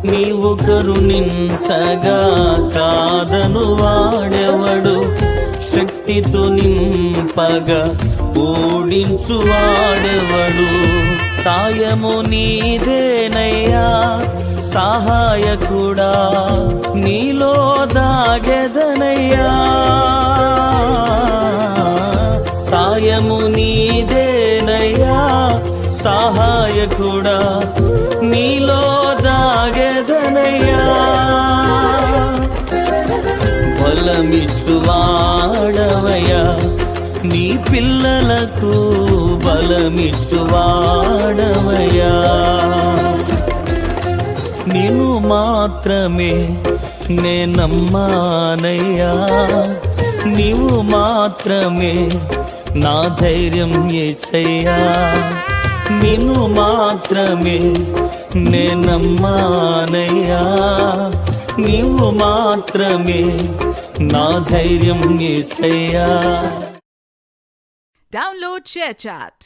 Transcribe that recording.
నీవు కరుణించగా కాదను వాడెవడు, శక్తితో నింపగా ఓడించు వాడెవడు. సాయము నీదేనయ్యా సహాయకుడా, నీలో దాగెదనయ్యా. సాయము నీదేనయ్యా సహాయకుడా, నీలో దాగెదనయ్యా. బలమిచ్చువాడవయ్యా నీ పిల్లలకు, బలమిచ్చువాడవయ్యా. నిన్ను మాత్రమే నే నమ్మానయ్యా, నీవు మాత్రమే నా ధైర్యం యేసయ్యా. నిన్ను మాత్రమే నే నమ్మానయ్యా, నీవు మాత్రమే నా ధైర్యం యేసయ్యా. Download ShareChat.